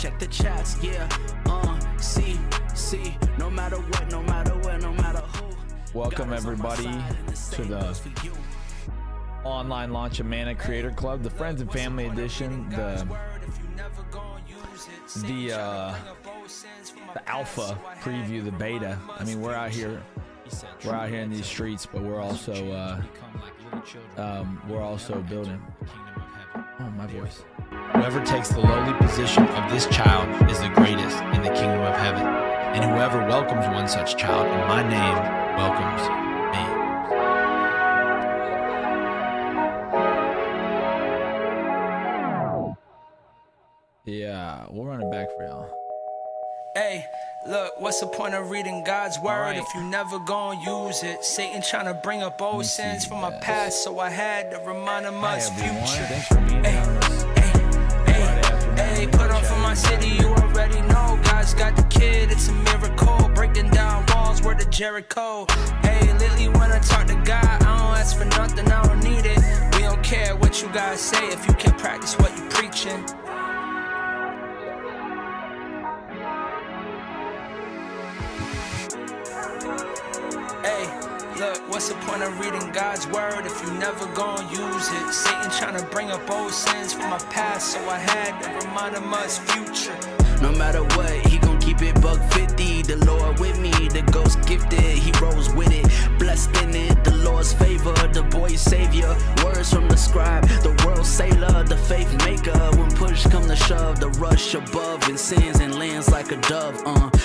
check the chats, yeah. See, no matter what, no matter where, no matter who. Welcome everybody to the online launch of Manna Creator Club, the Friends and Family Edition, the alpha preview, the beta. I mean, we're out here in these streets, but we're also building. Oh, my voice. Whoever takes the lowly position of this child is the greatest in the kingdom of heaven, and whoever welcomes one such child in my name welcomes me. Yeah, we'll run it back for y'all. Hey, look, what's the point of reading God's word if you never gonna use it? Satan trying to bring up old sins from my past, so I had to remind him of his future. Hey, put on for my city, you already know. God's got the kid, it's a miracle. Breaking down walls, word of Jericho. Hey, lately when I talk to God, I don't ask for nothing, I don't need it. We don't care what you guys say if you can practice what you preaching. Hey, look, what's the point of reading God's word if you never gonna use it? Satan trying to bring up old sins from my past, so I had to remind him of his future. No matter what, he gon' keep it $150. The Lord with me, the ghost gifted, he rose with it. Blessed in it, the Lord's favor, the boy's savior. Words from the scribe, the world sailor, the faith maker. When push come to shove, the rush above and sins and lands like a dove.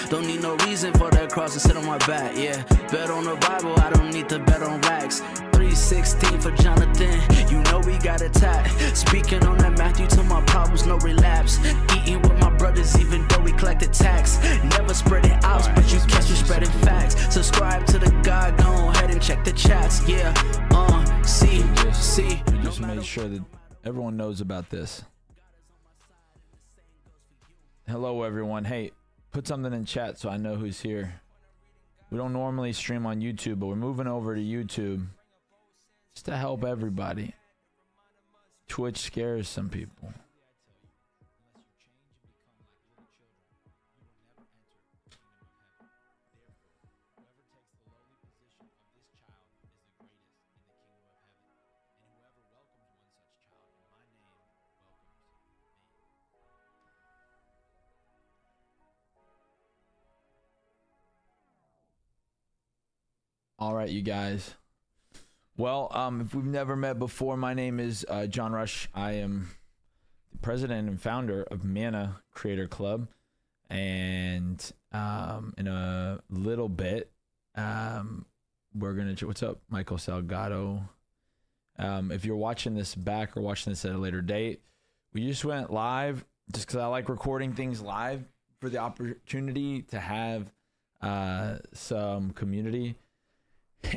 Don't need no reason for that cross to sit on my back, yeah. Bet on the Bible, I don't need to bet on racks. 3:16 for Jonathan, you know we got attacked. Speaking on that Matthew to my problems, no relapse. Eating with my brothers even though we collected tax. Never spreading ops, but you catch me spreading facts. Subscribe to the God, go ahead and check the chats, yeah. See. We just made sure that everyone knows about this. Hello everyone. Hey, put something in chat so I know who's here. We don't normally stream on YouTube, but we're moving over to YouTube just to help everybody. Twitch scares some people. All right, you guys. Well, if we've never met before, my name is John Rush. I am the president and founder of Manna Creator Club. And in a little bit, we're going to... What's up, Michael Salgado? If you're watching this back or watching this at a later date, we just went live just because I like recording things live for the opportunity to have some community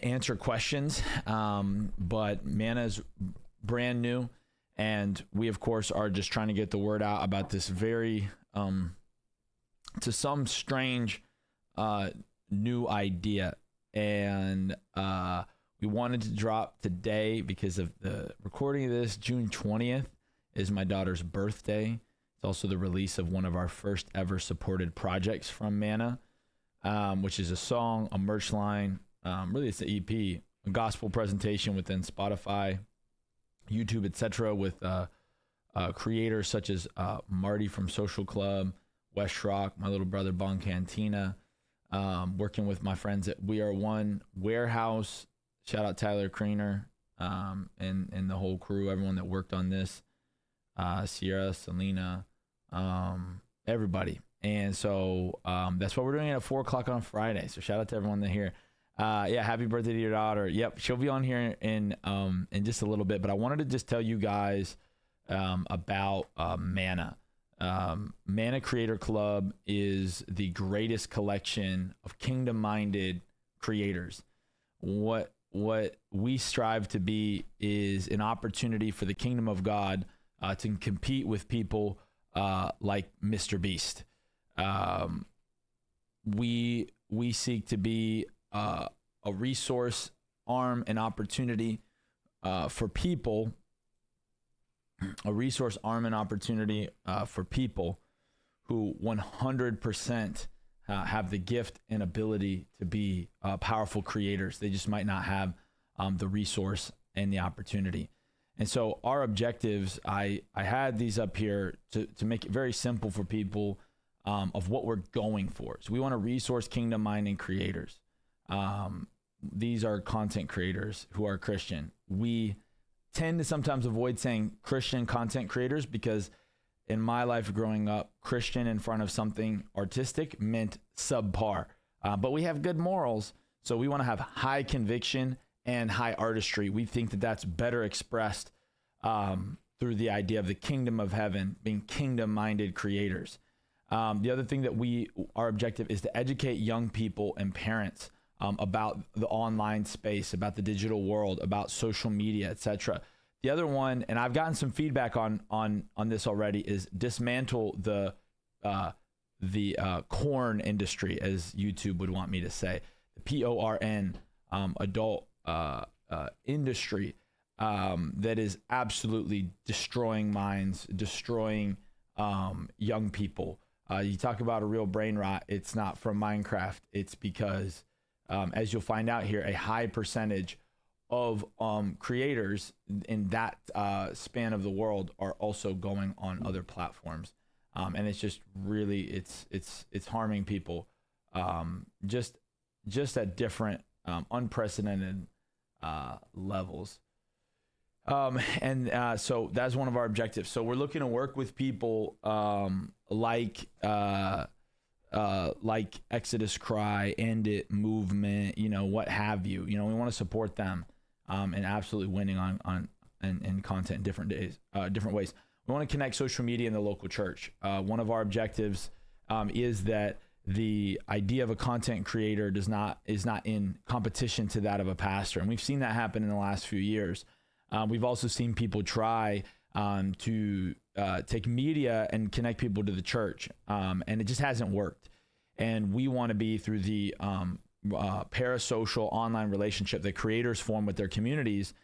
answer questions, but Manna's brand new, and we of course are just trying to get the word out about this very to some strange new idea, and we wanted to drop today because of the recording of this. June 20th is my daughter's birthday. It's also the release of one of our first ever supported projects from Manna, which is a song, a merch line. Really, it's an EP, a gospel presentation within Spotify, YouTube, etc., with creators such as Marty from Social Club, West Rock, my little brother Bon Cantina, working with my friends at We Are One Warehouse. Shout out Tyler Creener and the whole crew, everyone that worked on this, Sierra, Selena, everybody. And so that's what we're doing at 4 o'clock on Friday. So shout out to everyone that here. Yeah, happy birthday to your daughter. Yep, she'll be on here in just a little bit, but I wanted to just tell you guys about Manna. Manna Creator Club is the greatest collection of kingdom-minded creators. What we strive to be is an opportunity for the kingdom of God to compete with people like Mr. Beast. We seek to be a resource, arm, and opportunity for people, for people who 100% have the gift and ability to be powerful creators. They just might not have the resource and the opportunity. And so our objectives, I had these up here to make it very simple for people of what we're going for. So we want to resource kingdom-minded creators. These are content creators who are Christian. We tend to sometimes avoid saying Christian content creators because in my life growing up, Christian in front of something artistic meant subpar. But we have good morals, so we want to have high conviction and high artistry. We think that that's better expressed through the idea of the kingdom of heaven, being kingdom-minded creators. The other thing that our objective is to educate young people and parents about the online space, about the digital world, about social media, etc. The other one, and I've gotten some feedback on this already, is dismantle the corn industry, as YouTube would want me to say, the PORN adult industry that is absolutely destroying minds, destroying young people. You talk about a real brain rot. It's not from Minecraft. It's because, as you'll find out here, a high percentage of creators in that span of the world are also going on other platforms, and it's just really it's harming people, just at different unprecedented levels. So that's one of our objectives. So we're looking to work with people like Exodus Cry, End It movement, what have you. We want to support them and absolutely winning on content in different ways. We want to connect social media and the local church. One of our objectives is that the idea of a content creator is not in competition to that of a pastor, and we've seen that happen in the last few years. We've also seen people try to take media and connect people to the church, and it just hasn't worked. And we want to be through the parasocial online relationship that creators form with their communities,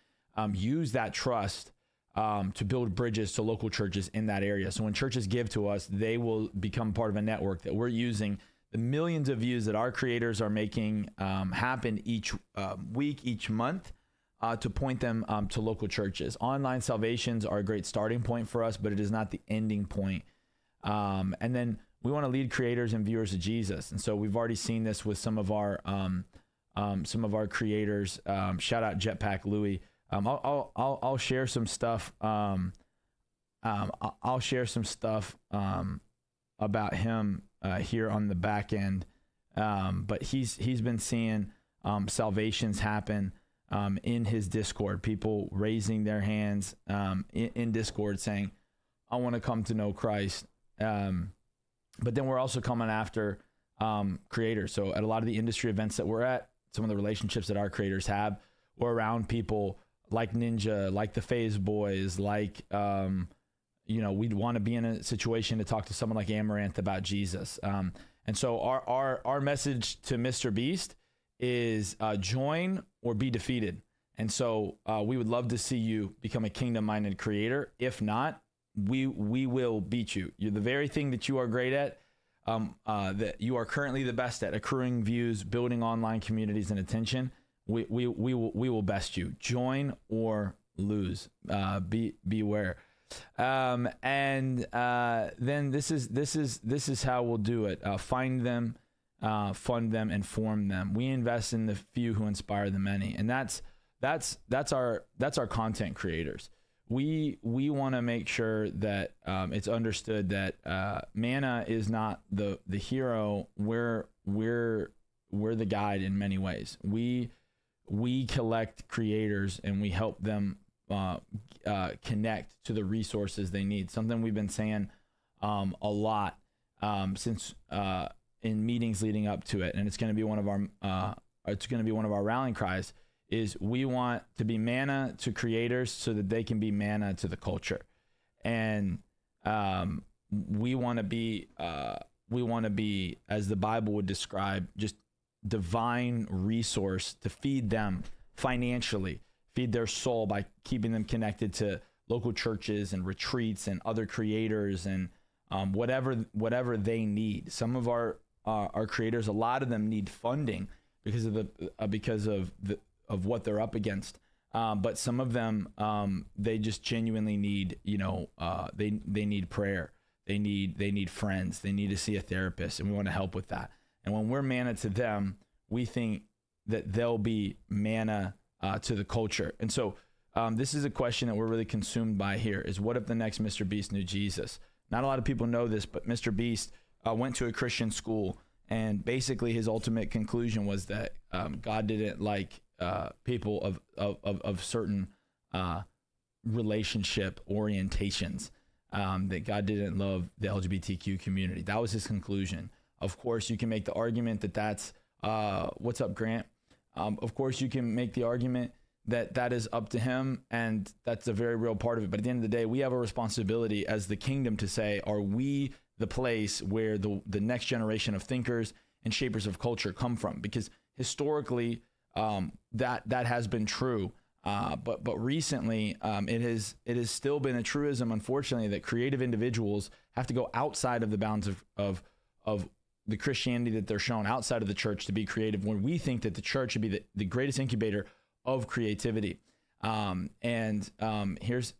use that trust to build bridges to local churches in that area. So when churches give to us, they will become part of a network that we're using the millions of views that our creators are making happen each week, each month, to point them to local churches. Online salvations are a great starting point for us, but it is not the ending point. And then we want to lead creators and viewers to Jesus. And so we've already seen this with some of our creators. Shout out Jetpack Louie. I'll share some stuff. I'll share some stuff about him here on the back end. But he's been seeing salvations happen in his Discord, people raising their hands in Discord saying, I want to come to know Christ. But then we're also coming after creators. So at a lot of the industry events that we're at, some of the relationships that our creators have, we're around people like Ninja, like the Phase Boys, like, we'd want to be in a situation to talk to someone like Amaranth about Jesus. And so our message to Mr. Beast is join or be defeated. And so we would love to see you become a kingdom-minded creator. If not, we will beat you. You're the very thing that you are great at, that you are currently the best at: accruing views, building online communities and attention. We will best you. Join or lose. Beware. Then this is how we'll do it. Find them, fund them, and form them. We invest in the few who inspire the many, and that's our content creators. We want to make sure that it's understood that Manna is not the hero. We're the guide in many ways. We collect creators and we help them connect to the resources they need. Something we've been saying a lot since in meetings leading up to it, and it's going to be one of our rallying cries. Is we want to be manna to creators so that they can be manna to the culture, and we want to be, as the Bible would describe, just divine resource to feed them financially, feed their soul by keeping them connected to local churches and retreats and other creators and whatever they need. Some of our creators, a lot of them need funding because of what they're up against. But some of them, they just genuinely need, they need prayer. They need friends. They need to see a therapist, and we want to help with that. And when we're manna to them, we think that they'll be manna to the culture. And so this is a question that we're really consumed by here is, what if the next Mr. Beast knew Jesus? Not a lot of people know this, but Mr. Beast went to a Christian school, and basically his ultimate conclusion was that God didn't like people of certain relationship orientations, that God didn't love the LGBTQ community. That was his conclusion. Of course, you can make the argument that that's what's up, Grant? Of course, you can make the argument that is up to him, and that's a very real part of it. But at the end of the day, we have a responsibility as the kingdom to say, are we the place where the next generation of thinkers and shapers of culture come from? Because historically, that has been true. But recently, it has still been a truism, unfortunately, that creative individuals have to go outside of the bounds of the Christianity that they're shown, outside of the church, to be creative, when we think that the church should be the greatest incubator of creativity. Here's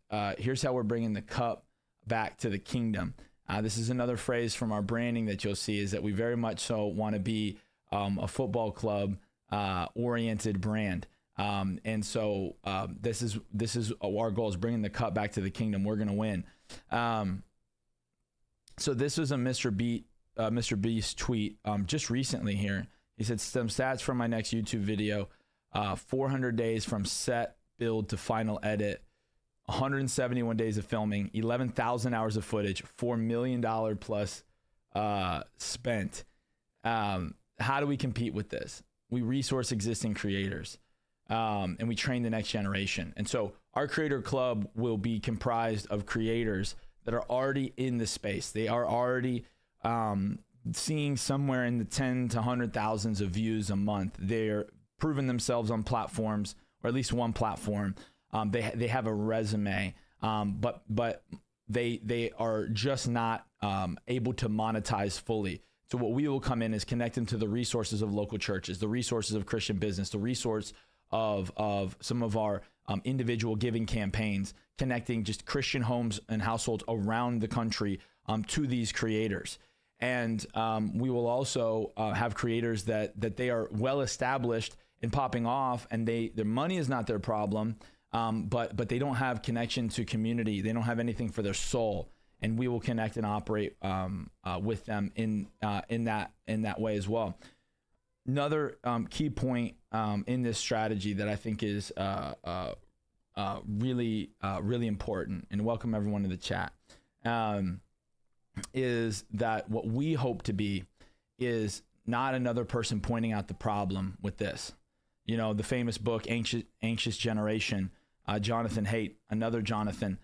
how we're bringing the cup back to the kingdom. This is another phrase from our branding that you'll see, is that we very much so want to be a football club oriented brand. So this is our goal, is bringing the cup back to the kingdom. We're going to win. So this was a Mr. Beast tweet just recently here. He said, some stats from my next YouTube video, 400 days from set build to final edit, 171 days of filming, 11,000 hours of footage, $4 million plus spent. How do we compete with this? We resource existing creators, and we train the next generation. And so our creator club will be comprised of creators that are already in the space. They are already seeing somewhere in the 10 to 100,000s of views a month. They're proven themselves on platforms, or at least one platform. They have a resume, but they are just not able to monetize fully. So what we will come in is connect them to the resources of local churches, the resources of Christian business, the resource of some of our individual giving campaigns, connecting just Christian homes and households around the country to these creators. And we will also have creators that they are well established and popping off, and their money is not their problem, but they don't have connection to community. They don't have anything for their soul, and we will connect and operate with them in that way as well. Another key point in this strategy that I think is really important, and welcome everyone to the chat, is that what we hope to be is not another person pointing out the problem with this. You know, the famous book, Anxious Generation, Jonathan Haidt, another Jonathan,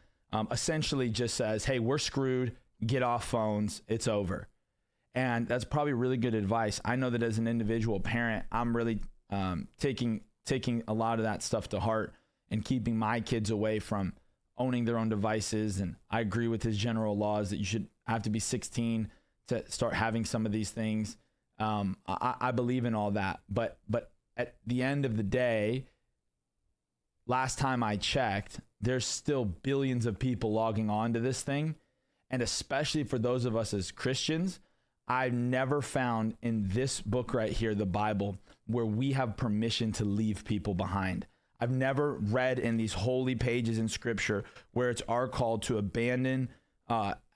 essentially just says, hey, we're screwed, get off phones, it's over. And that's probably really good advice. I know that as an individual parent, I'm really taking a lot of that stuff to heart and keeping my kids away from owning their own devices. And I agree with his general laws that you should have to be 16 to start having some of these things. I believe in all that, but at the end of the day, last time I checked, there's still billions of people logging on to this thing. And especially for those of us as Christians, I've never found in this book right here, the Bible, where we have permission to leave people behind. I've never read in these holy pages in scripture where it's our call to abandon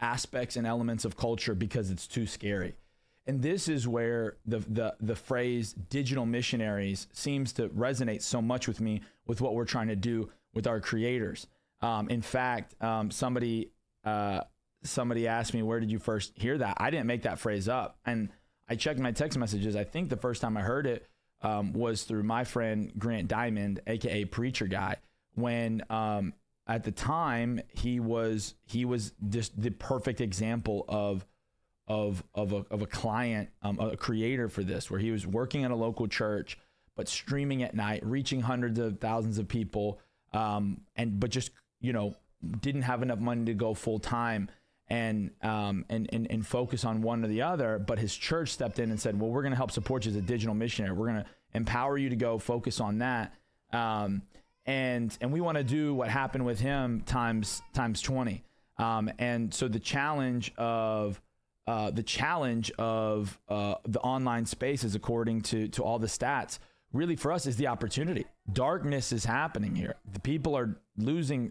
aspects and elements of culture because it's too scary. And this is where the phrase digital missionaries seems to resonate so much with me, with what we're trying to do with our creators. In fact, somebody asked me, where did you first hear that? I didn't make that phrase up. And I checked my text messages. I think the first time I heard it was through my friend Grant Diamond, aka Preacher Guy, when at the time he was just the perfect example of a client, a creator for this, where he was working at a local church, but streaming at night, reaching hundreds of thousands of people, but just, didn't have enough money to go full time. and focus on one or the other. But his church stepped in and said, well, we're going to help support you as a digital missionary. We're going to empower you to go focus on that. And we want to do what happened with him times 20. And so the challenge of the online spaces, according to all the stats, really for us is the opportunity. Darkness is happening here. The people are losing.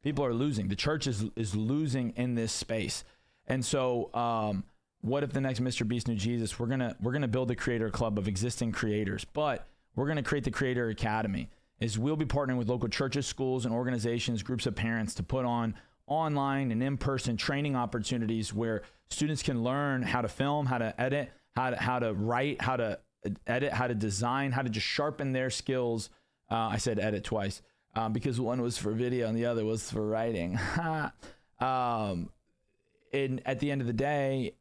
The church is losing in this space. And so, what if the next Mr. Beast New Jesus, we're gonna build a creator club of existing creators, but we're gonna create the Creator Academy. Is we'll be partnering with local churches, schools, and organizations, groups of parents to put on online and in-person training opportunities where students can learn how to film, how to edit, how to write, how to edit, how to design, how to just sharpen their skills. I said edit twice because one was for video and the other was for writing. And at the end of the day,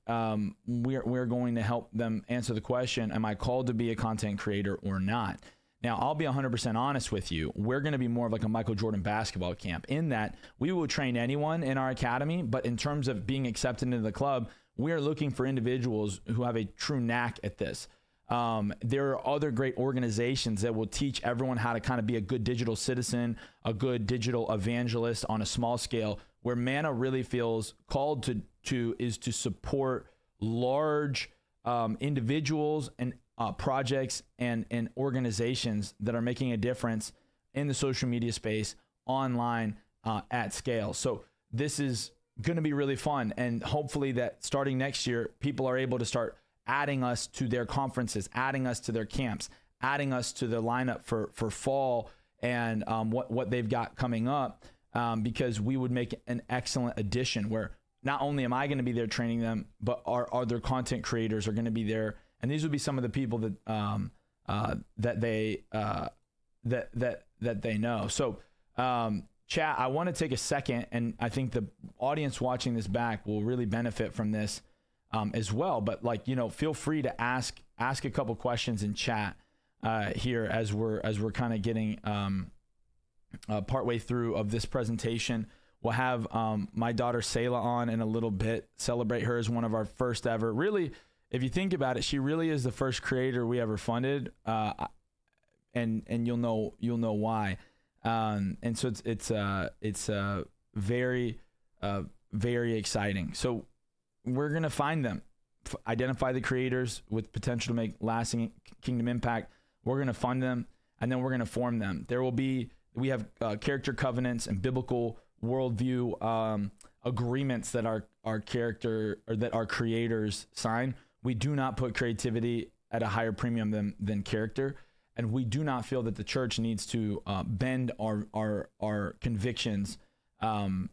we're going to help them answer the question, am I called to be a content creator or not? Now, I'll be 100% honest with you. We're going to be more of like a Michael Jordan basketball camp in that we will train anyone in our academy. But in terms of being accepted into the club, we are looking for individuals who have a true knack at this. There are other great organizations that will teach everyone how to kind of be a good digital citizen, a good digital evangelist on a small scale. Where Manna really feels called to is to support large individuals and projects and organizations that are making a difference in the social media space online at scale. So this is going to be really fun. And hopefully that starting next year, people are able to start adding us to their conferences, adding us to their camps, adding us to the lineup for fall and what they've got coming up, because we would make an excellent addition where not only am I going to be there training them, but our other content creators are going to be there. And these would be some of the people that they know. So, chat, I want to take a second, and I think the audience watching this back will really benefit from this as well. But feel free to ask a couple questions in chat here as we're kind of getting partway through of this presentation. We'll have my daughter Selah on in a little bit. Celebrate her as one of our first ever. Really, if you think about it, she really is the first creator we ever funded, and you'll know why. And so it's very exciting. So we're gonna find them, identify the creators with potential to make lasting kingdom impact. We're gonna fund them, and then we're gonna form them. We have character covenants and biblical worldview agreements that our creators sign. We do not put creativity at a higher premium than character, and we do not feel that the church needs to bend our convictions to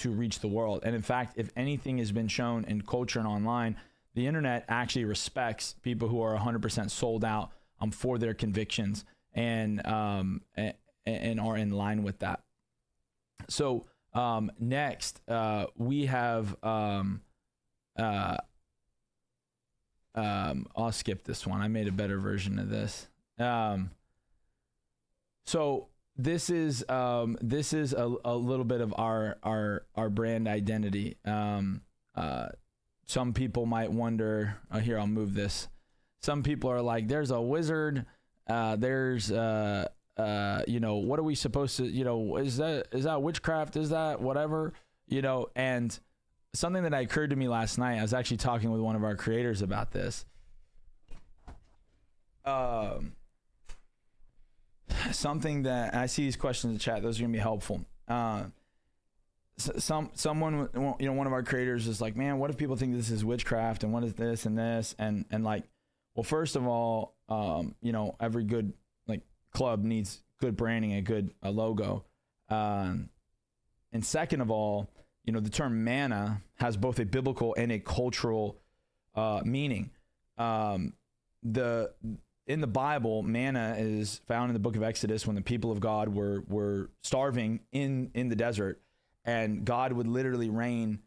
reach the world. And in fact, if anything has been shown in culture and online, the internet actually respects people who are 100% sold out for their convictions and are in line with that. So next, we have I'll skip this one. I made a better version of this. So this is a little bit of our brand identity. Some people might wonder, here, I'll move this. Some people are like, there's a wizard. There's what are we supposed to, is that witchcraft? Is that whatever, and something that occurred to me last night, I was actually talking with one of our creators about this. Something that I see these questions in the chat, those are gonna be helpful. Someone, one of our creators is like, man, what if people think this is witchcraft and what is this and this? And like, well, first of all, every good club needs good branding, a good logo. And second of all, the term manna has both a biblical and a cultural meaning. In the Bible, manna is found in the book of Exodus when the people of God were starving in the desert, and God would literally rain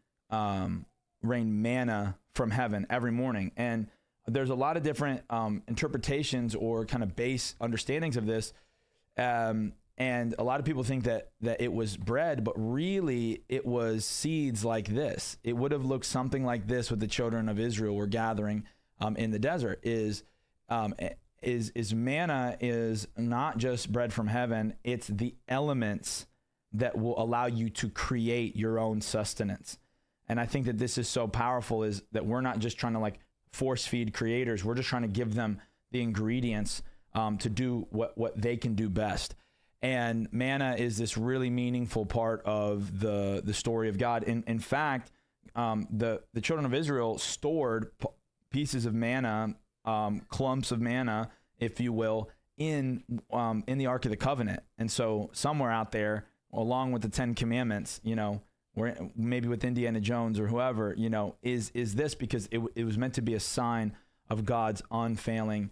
manna from heaven every morning. And there's a lot of different interpretations or kind of base understandings of this. And a lot of people think that it was bread, but really it was seeds like this. It would have looked something like this what the children of Israel were gathering in the desert. Is manna is not just bread from heaven. It's the elements that will allow you to create your own sustenance. And I think that this is so powerful, is that we're not just trying to like force feed creators. We're just trying to give them the ingredients to do what they can do best. And manna is this really meaningful part of the story of God. In fact, the children of Israel stored pieces of manna, clumps of manna, if you will, in the Ark of the Covenant. And so somewhere out there, along with the 10 Commandments, where maybe with Indiana Jones or whoever, is this, because it was meant to be a sign of God's unfailing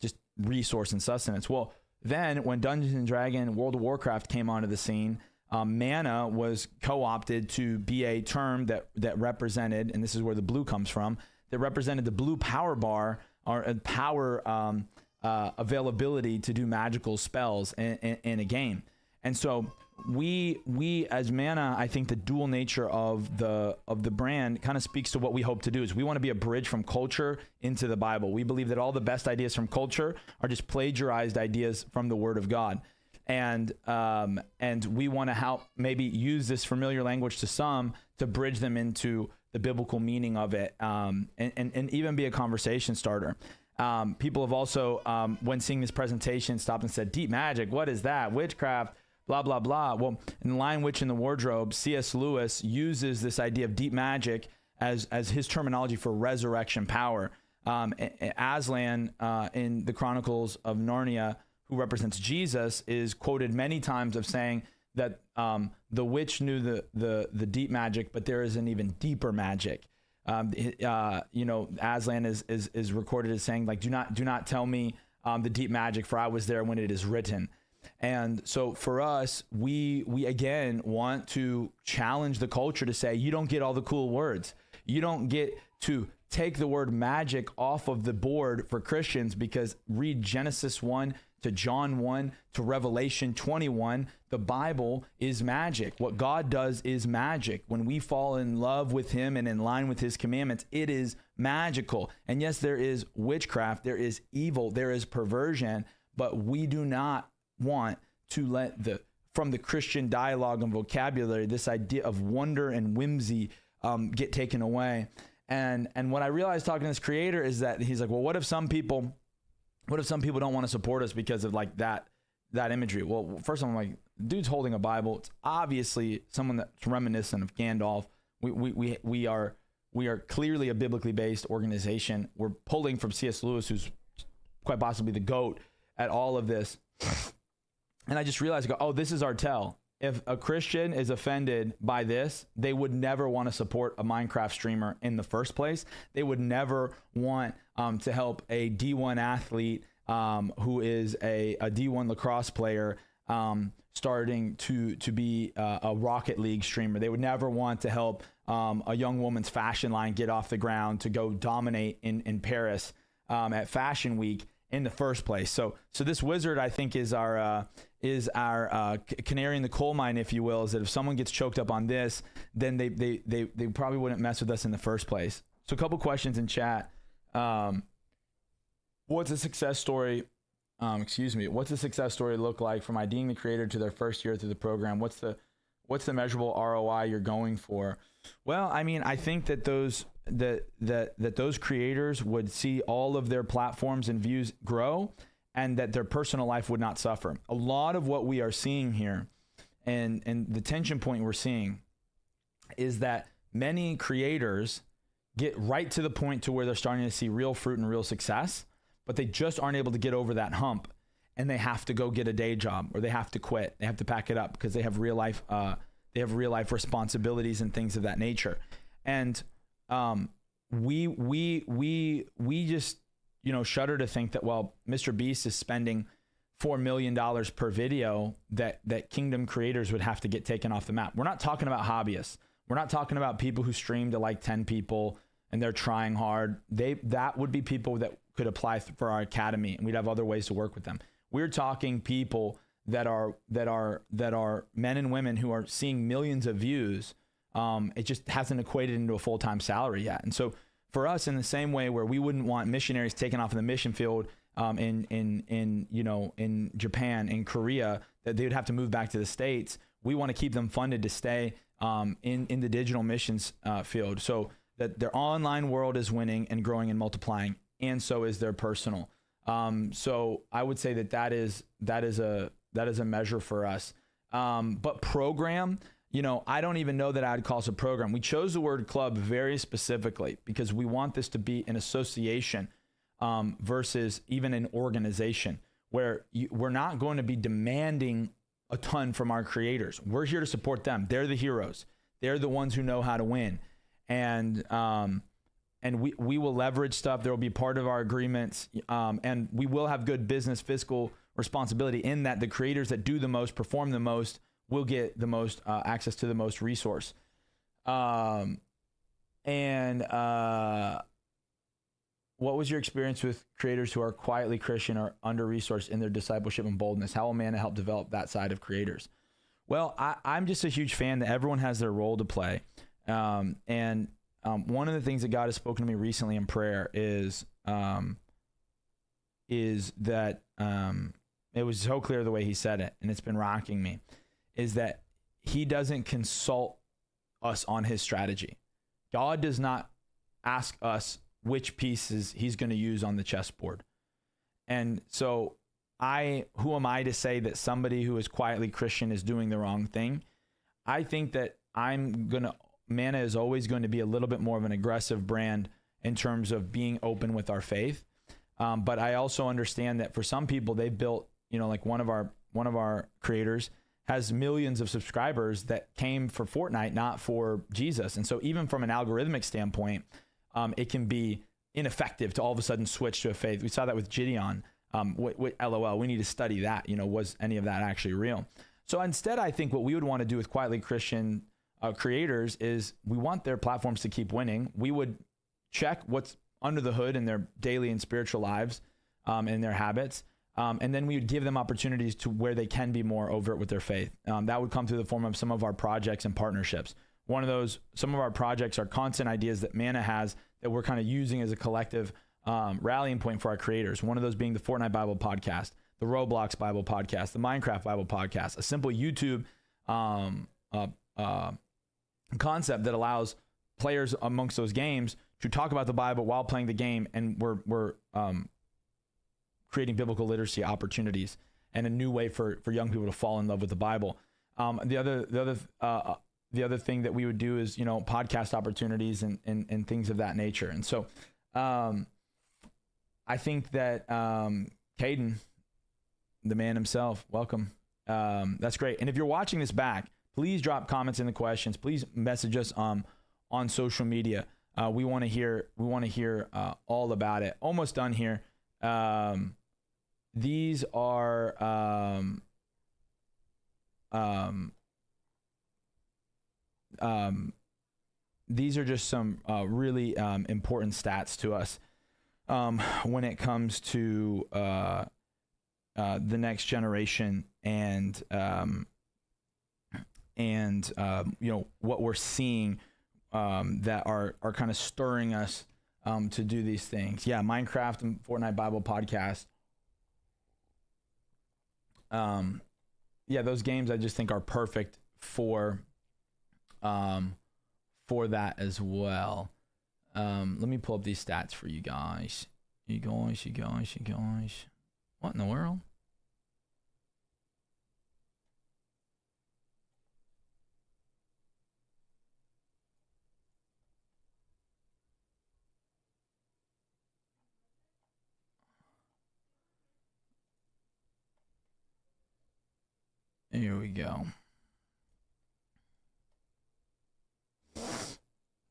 just resource and sustenance. Well, then when Dungeons and Dragons, World of Warcraft came onto the scene, manna was co-opted to be a term that represented, and this is where the blue comes from, that represented the blue power bar, or power availability to do magical spells in a game. And so we as Manna, I think the dual nature of the brand kind of speaks to what we hope to do. Is we want to be a bridge from culture into the Bible. We believe that all the best ideas from culture are just plagiarized ideas from the Word of God. And we want to help maybe use this familiar language to some to bridge them into the biblical meaning of it, and even be a conversation starter. People have also, when seeing this presentation, stopped and said, "Deep magic, what is that? Witchcraft, blah, blah, blah." Well, in Lion, Witch, and the Wardrobe, C.S. Lewis uses this idea of deep magic as his terminology for resurrection power. Aslan, in the Chronicles of Narnia, who represents Jesus, is quoted many times of saying that the witch knew the deep magic, but there is an even deeper magic. Aslan is recorded as saying, like, do not tell me the deep magic, for I was there when it is written. And so for us, we again want to challenge the culture to say, you don't get all the cool words. You don't get to take the word magic off of the board for Christians, because read Genesis 1 to John 1 to Revelation 21. The Bible is magic. What God does is magic. When we fall in love with him and in line with his commandments, it is magical. And yes, there is witchcraft, there is evil, there is perversion, but we do not want to let from the Christian dialogue and vocabulary, this idea of wonder and whimsy get taken away. And what I realized talking to this creator is that he's like, well, what if some people don't want to support us because of like that imagery? Well, first I'm like, dude's holding a Bible. It's obviously someone that's reminiscent of Gandalf. We are clearly a biblically based organization. We're pulling from C.S. Lewis, who's quite possibly the GOAT at all of this. And I just realized, this is our tell. If a Christian is offended by this, they would never want to support a Minecraft streamer in the first place. They would never want to help a D1 athlete who is a D1 lacrosse player starting to be a Rocket League streamer. They would never want to help a young woman's fashion line get off the ground to go dominate in Paris at Fashion Week in the first place. So this wizard, I think, is our canary in the coal mine, if you will, is that if someone gets choked up on this, then they probably wouldn't mess with us in the first place. So a couple questions in chat. What's a success story? What's a success story look like from IDing the creator to their first year through the program? What's the measurable ROI you're going for? Well, I mean, I think that those creators would see all of their platforms and views grow, and that their personal life would not suffer. A lot of what we are seeing here, and the tension point we're seeing, is that many creators get right to the point to where they're starting to see real fruit and real success, but they just aren't able to get over that hump, and they have to go get a day job, or they have to quit. They have to pack it up because they have real life responsibilities and things of that nature. And we just shudder to think that, well, Mr. Beast is spending $4 million per video, that kingdom creators would have to get taken off the map. We're not talking about hobbyists. We're not talking about people who stream to like 10 people and they're trying hard. That would be people that could apply for our academy, and we'd have other ways to work with them. We're talking people that are men and women who are seeing millions of views. It just hasn't equated into a full-time salary yet. And so for us, in the same way where we wouldn't want missionaries taken off in the mission field in Japan, in Korea, that they would have to move back to the States, we want to keep them funded to stay in the digital missions field, so that their online world is winning and growing and multiplying, and so is their personal. So I would say that is a measure for us. But program, I don't even know that I'd call us a program. We chose the word club very specifically because we want this to be an association versus even an organization where we're not going to be demanding a ton from our creators. We're here to support them. They're the heroes. They're the ones who know how to win. And we will leverage stuff. There will be part of our agreements. And we will have good business fiscal responsibility in that the creators that do the most, perform the most, will get the most access to the most resource. What was your experience with creators who are quietly Christian or under-resourced in their discipleship and boldness? How will Manna help develop that side of creators? Well, I'm just a huge fan that everyone has their role to play. One of the things that God has spoken to me recently in prayer is that it was so clear the way he said it, and it's been rocking me, is that he doesn't consult us on his strategy. God does not ask us which pieces he's going to use on the chessboard. And so who am I to say that somebody who is quietly Christian is doing the wrong thing? I think that Manna is always going to be a little bit more of an aggressive brand in terms of being open with our faith. But I also understand that for some people, they've built, like one of our creators has millions of subscribers that came for Fortnite, not for Jesus. And so even from an algorithmic standpoint, it can be ineffective to all of a sudden switch to a faith. We saw that with Gideon. LOL, we need to study that. Was any of that actually real? So instead, I think what we would want to do with quietly Christian creators is we want their platforms to keep winning. We would check what's under the hood in their daily and spiritual lives and their habits. And then we would give them opportunities to where they can be more overt with their faith. That would come through the form of some of our projects and partnerships. Some of our projects are content ideas that Manna has that we're kind of using as a collective rallying point for our creators. One of those being the Fortnite Bible podcast, the Roblox Bible podcast, the Minecraft Bible podcast, a simple YouTube concept that allows players amongst those games to talk about the Bible while playing the game. And we're creating biblical literacy opportunities and a new way for young people to fall in love with the Bible. The other thing that we would do is, podcast opportunities and things of that nature. And so I think that Caden, the man himself, welcome. That's great. And if you're watching this back, please drop comments in the questions. Please message us on social media. We want to hear all about it. Almost done here. These are these are just some really important stats to us when it comes to the next generation and what we're seeing that are kind of stirring us to do these things. Yeah, Minecraft and Fortnite Bible podcast. Those games I just think are perfect for that as well. Let me pull up these stats for you guys. You guys. What in the world? Here we go.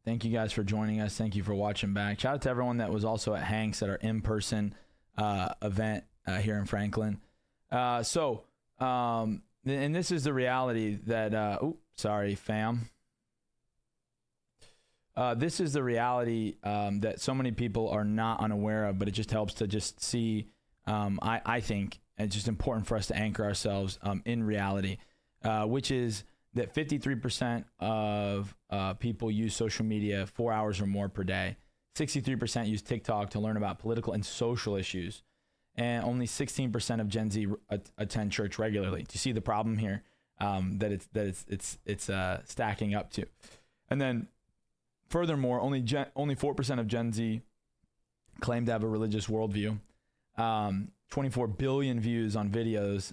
Thank you guys for joining us. Thank you for watching back. Shout out to everyone that was also at Hank's at our in-person event here in Franklin. And this is the reality that, sorry, fam. This is the reality that so many people are not unaware of, but it just helps to just see, I think, it's just important for us to anchor ourselves in reality, which is that 53% of people use social media 4 hours or more per day. 63% use TikTok to learn about political and social issues, and only 16% of Gen Z attend church regularly. Do you see the problem here that it's stacking up to? And then, furthermore, only 4% of Gen Z claim to have a religious worldview. 24 billion views on videos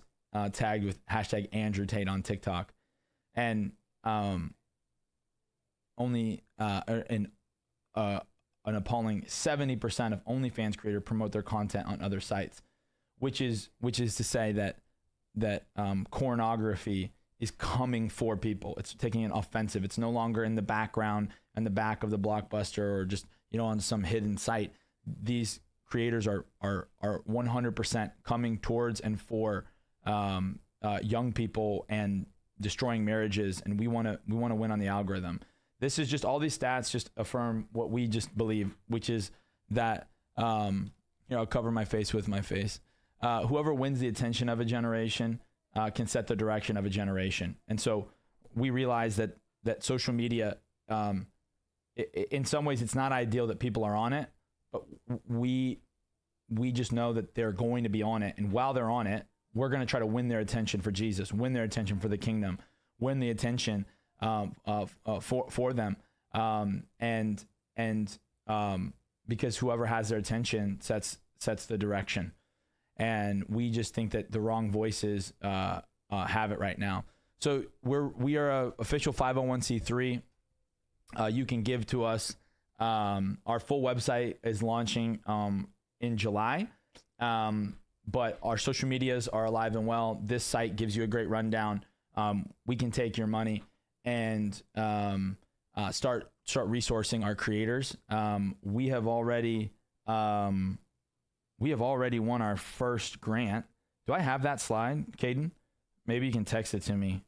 tagged with hashtag Andrew Tate on TikTok, and only an appalling 70% of OnlyFans creators promote their content on other sites, which is to say that pornography is coming for people. It's taking an offensive. It's no longer in the background and the back of the Blockbuster or just, on some hidden site. These creators are 100% coming towards and for young people and destroying marriages, and we want to win on the algorithm. This is just, all these stats just affirm what we just believe, which is that I'll cover my face with my face. Whoever wins the attention of a generation can set the direction of a generation. And so we realize that social media, in some ways, it's not ideal that people are on it, but we just know that they're going to be on it. And while they're on it, we're going to try to win their attention for Jesus, win their attention for the kingdom, win the attention for them. Because whoever has their attention sets the direction. And we just think that the wrong voices have it right now. So we are a official 501c3. You can give to us. Our full website is launching in July, but our social medias are alive and well. This site gives you a great rundown. We can take your money and start resourcing our creators. We have already won our first grant. Do I have that slide, Caden? Maybe you can text it to me.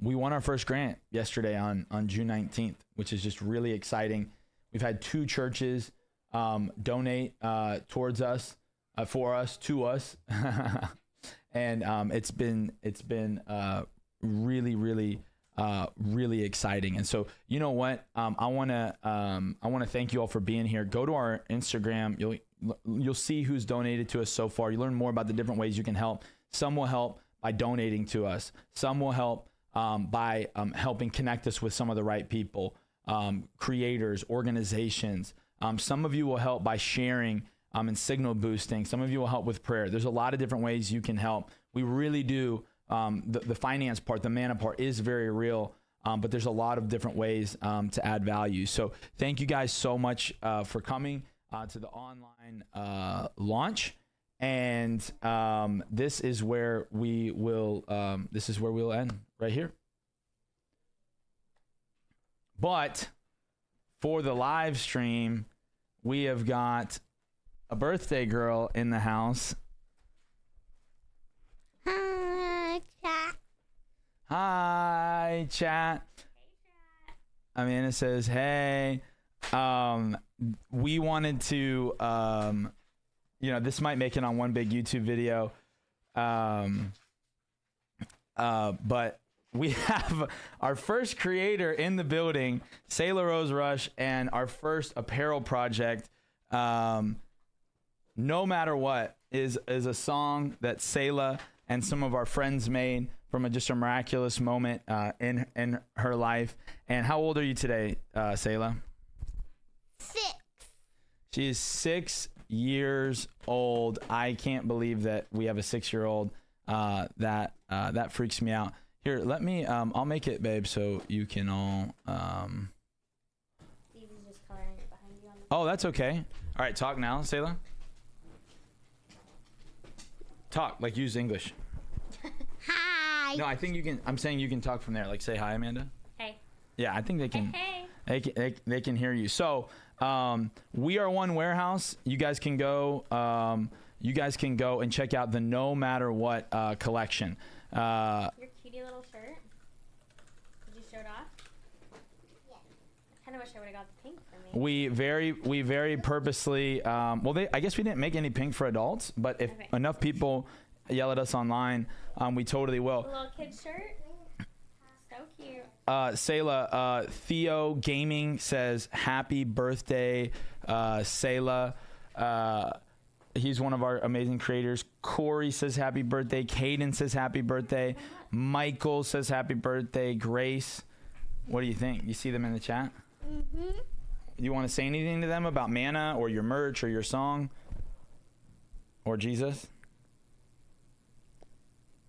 We won our first grant yesterday on June 19th, which is just really exciting. We've had 2 churches donate towards us, to us. And it's been really, really, really exciting. And so, you know what? I want to thank you all for being here. Go to our Instagram. You'll see who's donated to us so far. You learn more about the different ways you can help. Some will help by donating to us. Some will help by helping connect us with some of the right people, creators, organizations. Some of you will help by sharing and signal boosting. Some of you will help with prayer. There's a lot of different ways you can help. We really do. The finance part, the Manna part is very real, but there's a lot of different ways to add value. So thank you guys so much for coming to the online launch. And this is where we will end right here. But for the live stream, we have got a birthday girl in the house. Hi, chat. Hi, chat. Amanda says, hey. We wanted to, this might make it on one big YouTube video. But we have our first creator in the building, Selah Rose Rush, and our first apparel project, No Matter What, is a song that Selah and some of our friends made from just a miraculous moment in her life. And how old are you today, Selah? 6. She is 6 years old. I can't believe that we have a 6-year-old. That freaks me out. Here, let me. I'll make it, babe, so you can all. Steve is just coloring it behind you on the. Oh, that's okay. All right, talk now, Selah. Talk, like use English. Hi. No, I think you can. I'm saying you can talk from there. Like say hi, Amanda. Hey. Yeah, I think they can. Hey. They can hear you. So, we are one warehouse. You guys can go. You guys can go and check out the No Matter What collection. Your cutie little shirt. Did you show it off? Yeah. kind of wish I would have got the pink for me. We very purposely. I guess we didn't make any pink for adults, but if Okay. enough people yell at us online, we totally will. A little kid shirt. So cute. Selah, Theo Gaming says happy birthday, Selah. He's one of our amazing creators. Corey says happy birthday. Caden says happy birthday. Michael says happy birthday. Grace, what do you think? You see them in the chat? Mm-hmm. You want to say anything to them about Manna or your merch or your song or Jesus?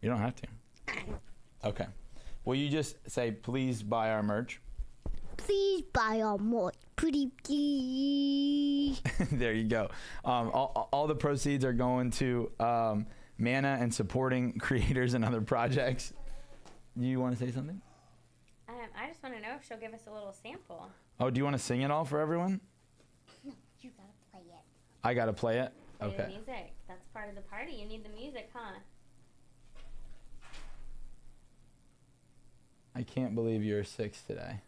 You don't have to. Okay. Will you just say, please buy our merch? Please buy our merch, pretty please. There you go. All the proceeds are going to Manna and supporting creators and other projects. You want to say something? I just want to know if she'll give us a little sample. Oh, do you want to sing it all for everyone? No, you gotta play it. I got to play it? Play the Okay. music. That's part of the party. You need the music, huh? I can't believe you're 6 today.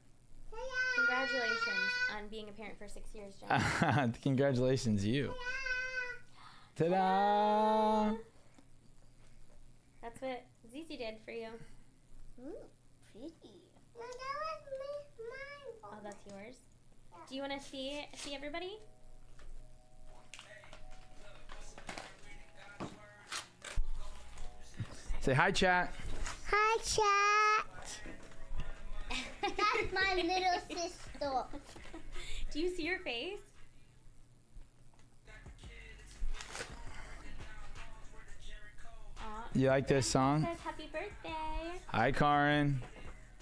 Congratulations on being a parent for 6 years, Jen. Congratulations, you. Ta-da! That's what Zizi did for you. Ooh, pretty. No, that was mine. Oh, that's yours. Do you want to see everybody? Say hi, chat. Hi, chat. That's my little sister. Do you see your face? You like this song? Says happy birthday. Hi, Karin.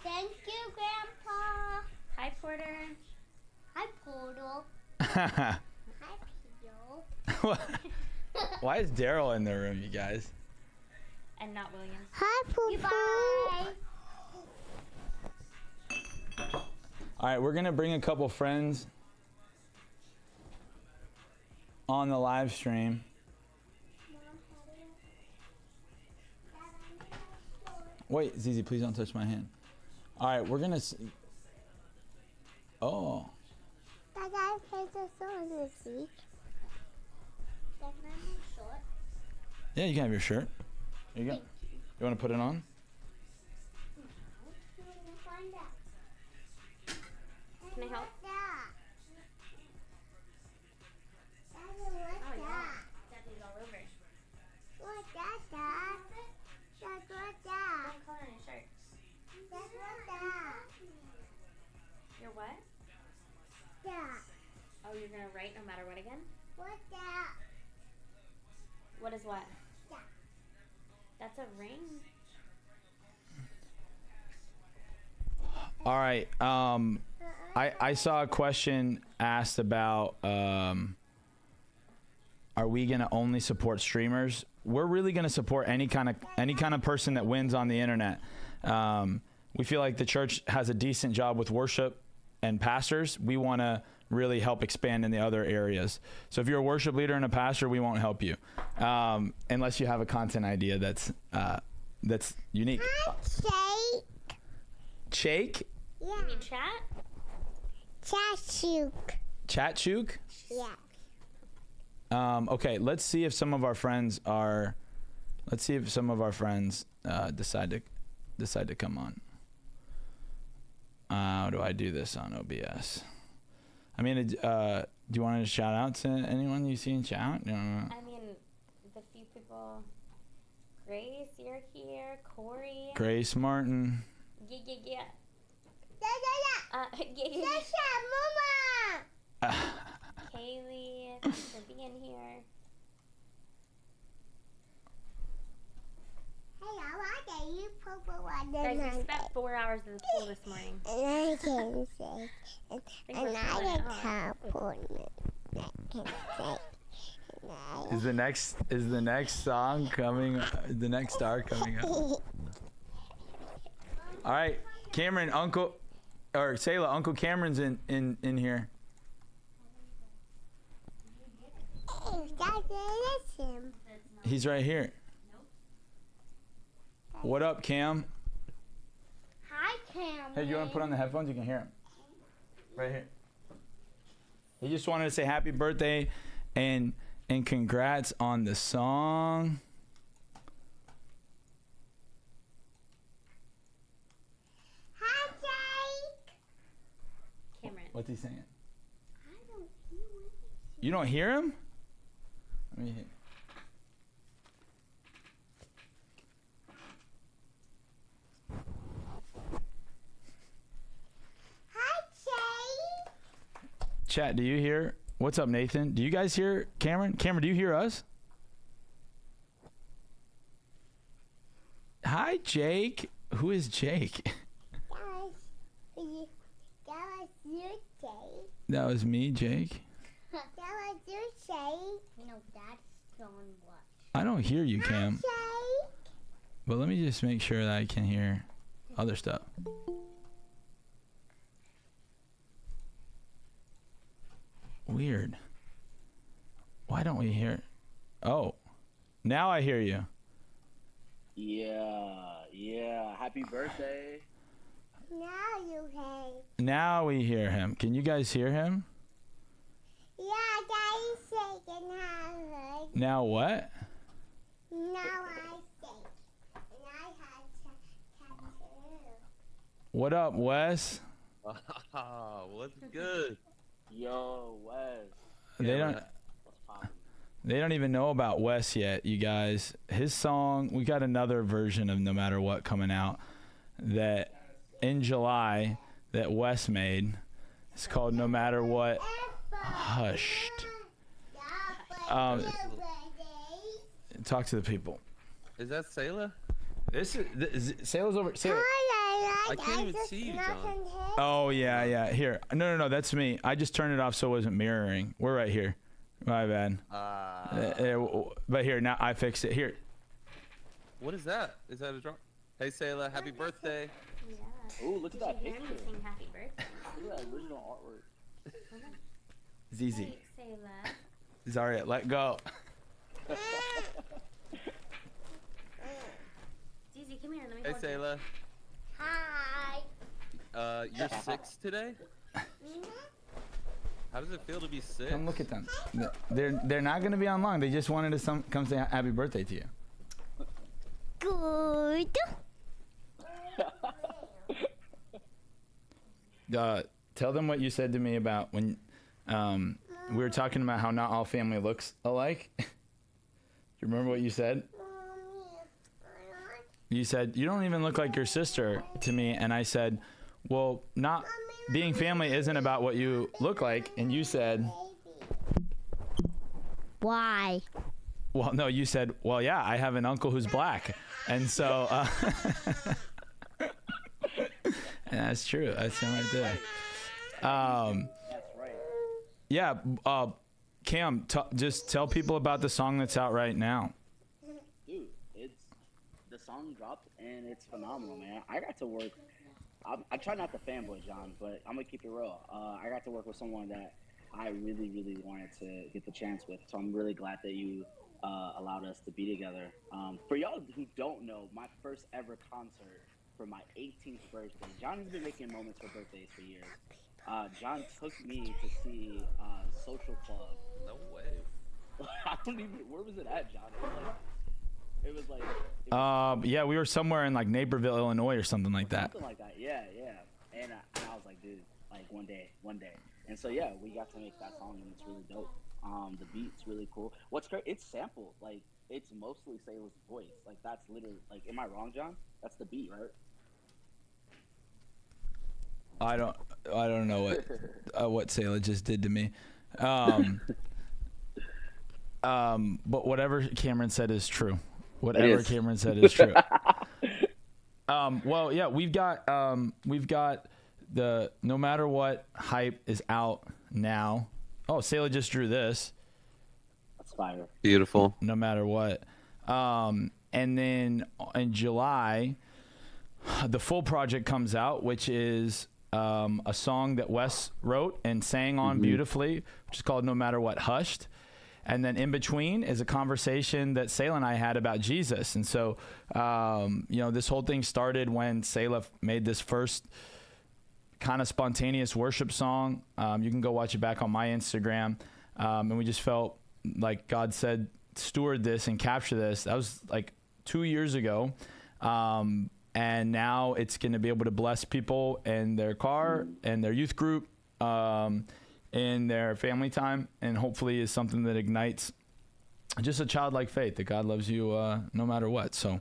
Thank you, Grandpa. Hi, Porter. Hi, Porter. Hi, Pio. Why is Daryl in the room, you guys? And not Williams. Hi, Pooh. All right, we're going to bring a couple friends on the live stream. Wait, Zizi, please don't touch my hand. All right, we're going to... Oh. That guy plays a song this week. Yeah, you can have your shirt. There you go. You want to put it on? Can I help? Oh, yeah. Daddy's all over. What color in your shirt? Your what? Oh, you're gonna write no matter what again? What is what? That's a ring. All right. I saw a question asked about are we going to only support streamers? We're really going to support any kind of person that wins on the internet. We feel like the church has a decent job with worship and pastors. We want to really help expand in the other areas. So if you're a worship leader and a pastor, we won't help you unless you have a content idea that's unique. Shake? Yeah. You mean chat? Chat chook? Yeah. Okay, let's see if some of our friends decide to come on. How do I do this on OBS? I mean, do you want to shout out to anyone you see in chat? I mean, the few people. Grace, you're here. Corey. Grace Martin. Yeah. Yeah. Kaylee, thanks for being here. Guys, we spent 4 hours in the pool this morning. Is the next song coming? The next star coming up? All right, Cameron, Selah, Uncle Cameron's in here. He's right here. What up, Cam? Hi, Cam. Hey, you want to put on the headphones? You can hear him. Right here. He just wanted to say happy birthday and congrats on the song. Hi, Jake. Cameron. What's he saying? I don't hear what You don't hear him? Let me hear. Hi, Jake. Chat, do you hear? What's up, Nathan? Do you guys hear Cameron? Cameron, do you hear us? Hi, Jake. Who is Jake? That was you, Jake. That was me, Jake. That was you, Jake. No, that's John Rush. I don't hear you, Cam. Jake. But let me just make sure that I can hear other stuff. Weird. Why don't we hear? Oh, now I hear you. Yeah. Happy birthday. Now you can. Now we hear him. Can you guys hear him? Yeah, Daddy's shaking her. Now what? Now I shake. And I had tattoo. What up, Wes? What's good? Yo, Wes. They don't. What's poppin'? They don't even know about Wes yet, you guys. His song, we got another version of No Matter What coming out that in July that Wes made. It's called No Matter What Hushed. Talk to the people. Is that Selah? This is Selah's over. Selah. I can't even see you, John. Oh yeah. Here. No. That's me. I just turned it off so it wasn't mirroring. We're right here. My bad. But here now I fixed it. Here. What is that? Is that a drum? Hey, Selah, happy birthday. Yeah. Ooh, look at that Did you hear picture. me sing happy birthday? Look at that original artwork. ZZ. Hey, Selah. Zaria, let go. Zizi, come here. Let me Hey, hold you. Selah. Hi. You're 6 today? How does it feel to be 6? Come look at them. They're not gonna be on long. They just wanted to come say happy birthday to you. Good. Tell them what you said to me about when we were talking about how not all family looks alike. Do you remember what you said? You said, you don't even look like your sister to me. And I said, well, not being family isn't about what you look like. And you said, Why? well, no, you said, well, yeah, I have an uncle who's black. And so, and that's true. That's him right there. That's right. Yeah. Cam, just tell people about the song that's out right now. Dude, the song dropped and it's phenomenal, man. I got to work. I try not to fanboy, John, but I'm gonna keep it real. I got to work with someone that I really, really wanted to get the chance with. So I'm really glad that you allowed us to be together. For y'all who don't know, my first ever concert for my 18th birthday. John has been making moments for birthdays for years. John took me to see Social Club. No way. I don't even. Where was it at, John? It was like. Yeah, we were somewhere in like Naperville, Illinois, or something like that. Something like that. Yeah. And I was like, dude, like one day. And so yeah, we got to make that song, and it's really dope. The beat's really cool. What's great? It's sampled. Like it's mostly Selah's voice. Like that's literally. Like, am I wrong, John? That's the beat, right? I don't know what Selah just did to me. But whatever Cameron said is true. Whatever Cameron said is true. Well, yeah, we've got the No Matter What hype is out now. Oh, Selah just drew this. That's fire. Beautiful. No Matter What. And then in July, the full project comes out, which is a song that Wes wrote and sang on beautifully, which is called No Matter What Hushed. And then in between is a conversation that Selah and I had about Jesus. And so, this whole thing started when Selah made this first kind of spontaneous worship song. You can go watch it back on my Instagram. And we just felt like God said, steward this and capture this. That was like 2 years ago. And now it's going to be able to bless people in their car and their youth group, in their family time, and hopefully is something that ignites just a childlike faith that God loves you no matter what. So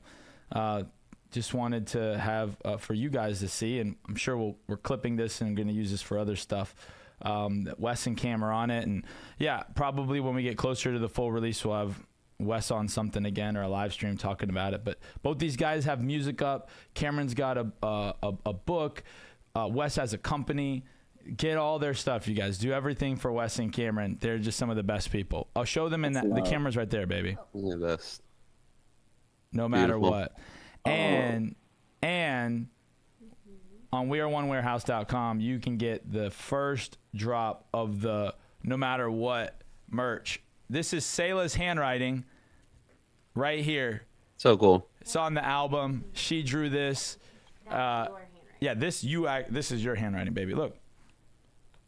just wanted to have for you guys to see, and I'm sure we're clipping this and going to use this for other stuff. Wes and Cam are on it, and yeah, probably when we get closer to the full release, we'll have Wes on something again or a live stream talking about it. But both these guys have music up. Cameron's got a book. Wes has a company. Get all their stuff, you guys. Do everything for Wes and Cameron. They're just some of the best people. I'll show them in the camera's right there, baby. Yeah, that's no matter beautiful. what. And on weareonewarehouse.com, you can get the first drop of the No Matter What merch. This is Selah's handwriting right here. So cool. It's on the album. She drew this. That's your handwriting. Yeah, this is your handwriting, baby. Look.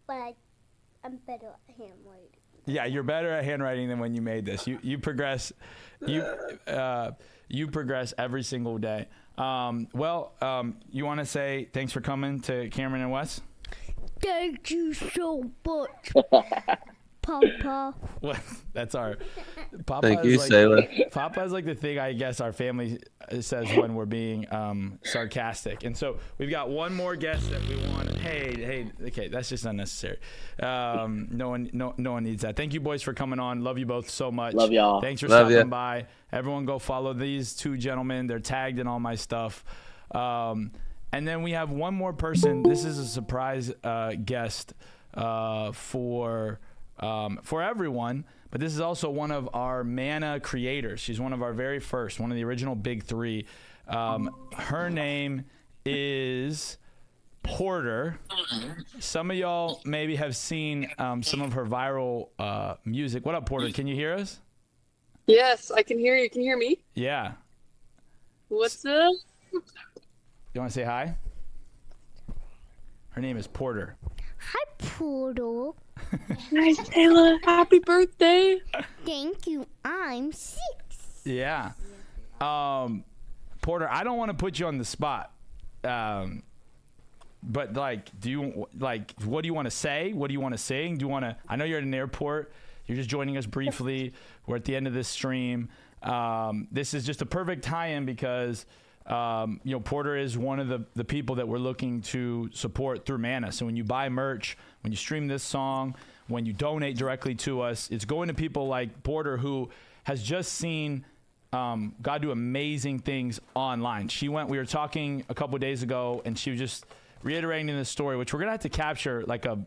But I'm better at handwriting. Yeah, you're better at handwriting than when you made this. You progress. You progress every single day. You want to say thanks for coming to Cameron and Wes? Thank you so much, Papa. Well, that's our Papa. Thank you, like, Selah. Papa is like the thing I guess our family says when we're being sarcastic. And so we've got one more guest that we want. Hey, okay, that's just unnecessary. No one needs that. Thank you, boys, for coming on. Love you both so much. Love y'all. Thanks for Love stopping ya. by. Everyone, go follow these two gentlemen. They're tagged in all my stuff. And then we have one more person. This is a surprise guest for everyone, but this is also one of our Manna creators. She's one of our very first, one of the original big three. Her name is Porter. Some of y'all maybe have seen some of her viral music. What up, Porter? Can you hear us? Yes, I can hear you. Can you hear me? Yeah. What's up? You want to say hi? Her name is Porter. Hi, Poodle. Hi, Selah. Happy birthday. Thank you. I'm 6. Yeah. Porter, I don't want to put you on the spot. But what do you want to say? What do you want to sing? I know you're at an airport. You're just joining us briefly. We're at the end of this stream. This is just a perfect tie-in because Porter is one of the people that we're looking to support through Manna. So when you buy merch, when you stream this song, when you donate directly to us, it's going to people like Porter who has just seen God do amazing things online. We were talking a couple of days ago, and she was just reiterating this story, which we're gonna have to capture like a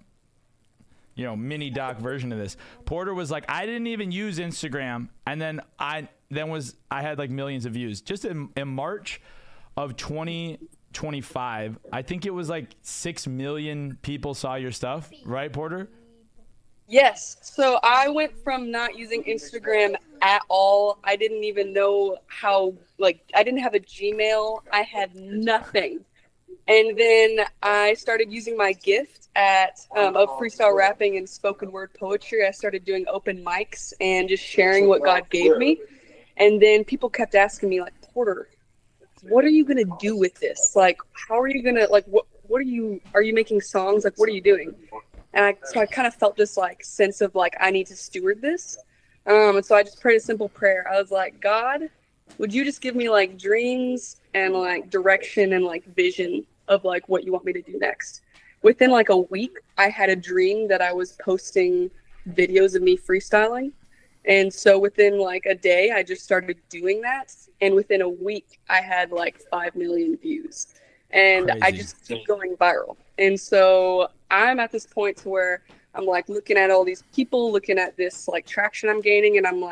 mini doc version of this. Porter was like, I didn't even use Instagram, and then I had like millions of views just in March of 2025. I think it was like 6 million people saw your stuff, right, Porter? Yes. So I went from not using Instagram at all. I didn't even know how, I didn't have a Gmail. I had nothing. And then I started using my gift of freestyle rapping and spoken word poetry. I started doing open mics and just sharing what God gave me. And then people kept asking me, Porter, what are you going to do with this? How are you going to, what are you making songs? What are you doing? And so I kind of felt this sense of I need to steward this. And so I just prayed a simple prayer. I was like, God, would you just give me dreams and direction and vision of what you want me to do next? Within a week, I had a dream that I was posting videos of me freestyling. And so within a day, I just started doing that. And within a week, I had 5 million views. And Crazy. I just keep going viral. And so I'm at this point to where I'm looking at all these people, looking at this traction I'm gaining. And I'm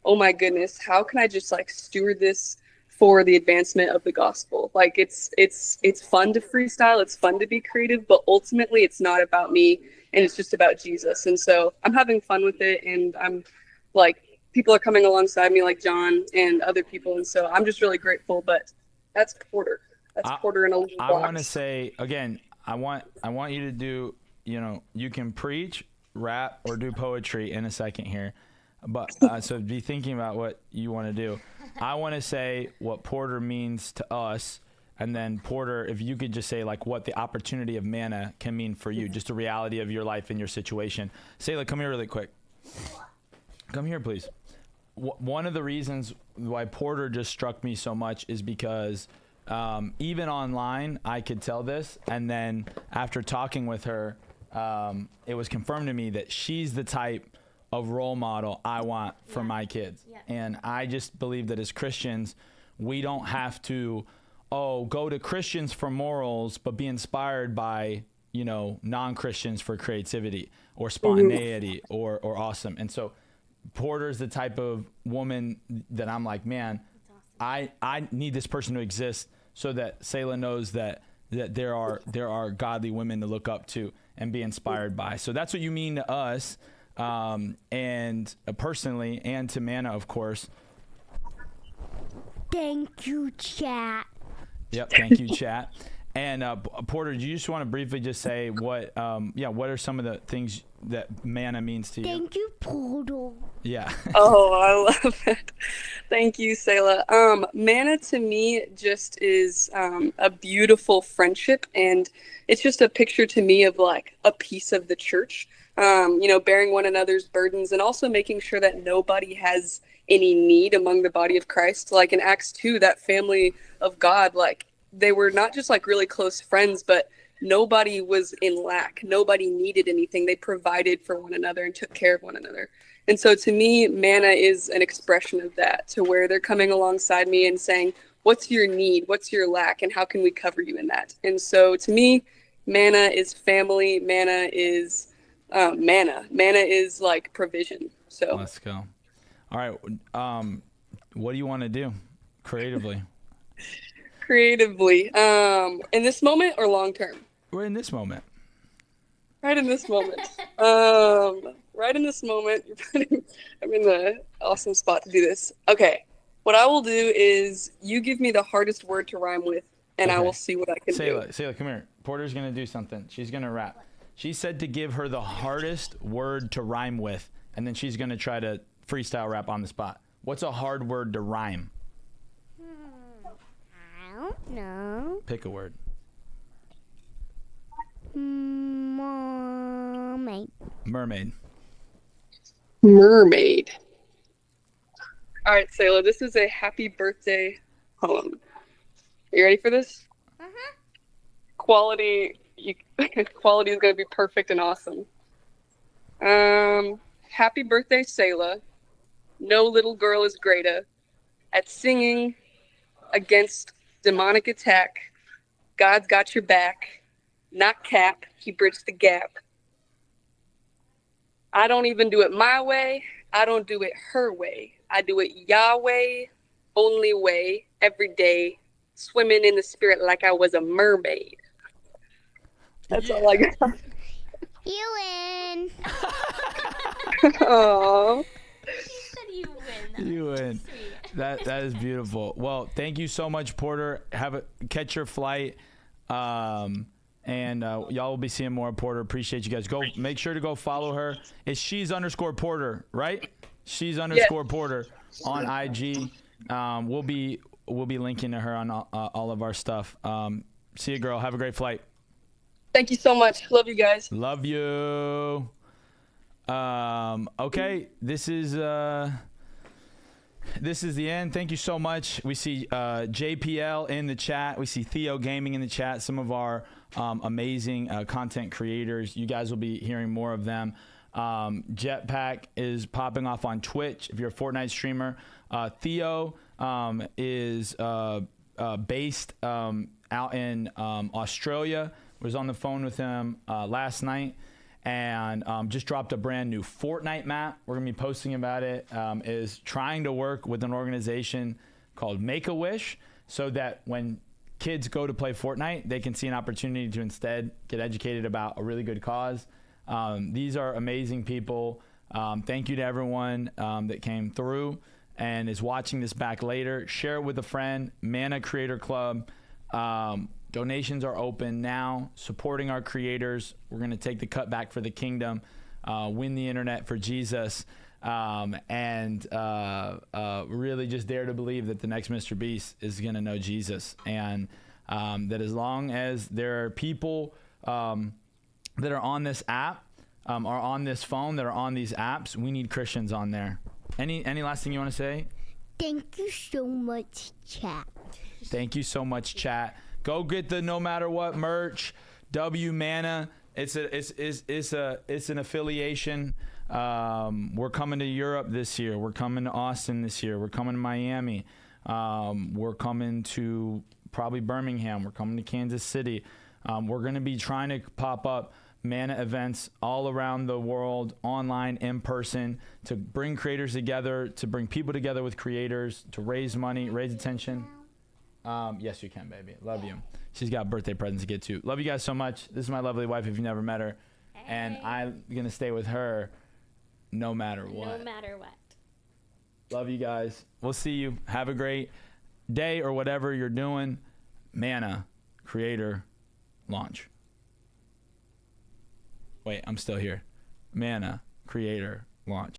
oh my goodness, how can I just steward this for the advancement of the gospel? It's fun to freestyle. It's fun to be creative, but ultimately it's not about me and it's just about Jesus. And so I'm having fun with it. And I'm people are coming alongside me John and other people. And so I'm just really grateful, but that's Porter. That's Porter in a little box. I want to say, again, I want you to do, you can preach, rap, or do poetry in a second here. But so be thinking about what you want to do. I want to say what Porter means to us. And then Porter, if you could just say like what the opportunity of Manna can mean for you, just a reality of your life and your situation. Selah, come here really quick. Come here, please. One of the reasons why Porter just struck me so much is because even online, I could tell this. And then after talking with her, it was confirmed to me that she's the type of role model I want for my kids. Yeah. And I just believe that as Christians, we don't have to go to Christians for morals, but be inspired by, non-Christians for creativity or spontaneity or awesome. And so Porter's the type of woman that I'm like, man, awesome. I need this person to exist so that Selah knows that there are godly women to look up to and be inspired by. So that's what you mean to us, and personally, and to Manna, of course. Thank you, chat. Yep. Thank you, chat. And Porter, do you just want to briefly just say what are some of the things that Manna means to you? Thank you, Porter. Yeah. Oh, I love it. Thank you, Selah. Manna to me just is a beautiful friendship, and it's just a picture to me of like a piece of the church, bearing one another's burdens and also making sure that nobody has any need among the body of Christ. Like in Acts 2, that family of God, like they were not just like really close friends, but nobody was in lack. Nobody needed anything. They provided for one another and took care of one another. And so to me, Manna is an expression of that, to where they're coming alongside me and saying, what's your need? What's your lack? And how can we cover you in that? And so to me, Manna is family. Manna is manna. Manna is like provision. So let's go. All right. What do you want to do creatively? Creatively. In this moment or long term? We're in this moment. Right in this moment. Right in this moment. I'm in the awesome spot to do this. Okay. What I will do is you give me the hardest word to rhyme with, and I will see what I can do. Selah, come here. Porter's going to do something. She's going to rap. She said to give her the hardest word to rhyme with, and then she's going to try to freestyle rap on the spot. What's a hard word to rhyme? I don't know. Pick a word. Mermaid. Mermaid. All right, Selah, this is a happy birthday poem. Are you ready for this? Uh-huh. Quality is going to be perfect and awesome. Happy birthday, Selah. No little girl is greater at singing against demonic attack. God's got your back. Not cap, he bridged the gap. I don't even do it my way. I don't do it her way. I do it Yahweh, only way, every day, swimming in the spirit like I was a mermaid. That's all I got. You win. Aww. She said you win. You win. That is beautiful. Well, thank you so much, Porter. Catch your flight. And y'all will be seeing more of Porter. Appreciate you guys. Go make sure to go follow her. It's she's_Porter, right? She's_Porter on IG. We'll be linking to her on all of our stuff. See you, girl. Have a great flight. Thank you so much. Love you guys. Love you. Okay, this is the end. Thank you so much. We see JPL in the chat. We see Theo Gaming in the chat. Some of our amazing content creators. You guys will be hearing more of them. Jetpack is popping off on Twitch if you're a Fortnite streamer. Theo is based out in Australia. Was on the phone with him last night and just dropped a brand new Fortnite map. We're gonna be posting about it. Is trying to work with an organization called Make-A-Wish so that when kids go to play Fortnite, they can see an opportunity to instead get educated about a really good cause. These are amazing people. Thank you to everyone that came through and is watching this back later. Share it with a friend. Manna Creator Club. Donations are open now, supporting our creators. We're going to take the cut back for the kingdom, win the internet for Jesus, and really just dare to believe that the next Mr. Beast is going to know Jesus. And that as long as there are people that are on this app, are on this phone, that are on these apps, we need Christians on there. Any last thing you want to say? Thank you so much, chat. Thank you so much, chat. Go get the No Matter What merch. W Manna. It's an affiliation. We're coming to Europe this year. We're coming to Austin this year. We're coming to Miami. We're coming to probably Birmingham. We're coming to Kansas City. We're going to be trying to pop up Manna events all around the world, online, in person, to bring creators together, to bring people together with creators, to raise money, raise attention. Yes, you can, baby. Love you. She's got birthday presents to get to. Love you guys so much. This is my lovely wife if you never met her. Hey. And I'm going to stay with her no matter what. No matter what. Love you guys. We'll see you. Have a great day or whatever you're doing. Manna Creator launch. Wait, I'm still here. Manna Creator launch.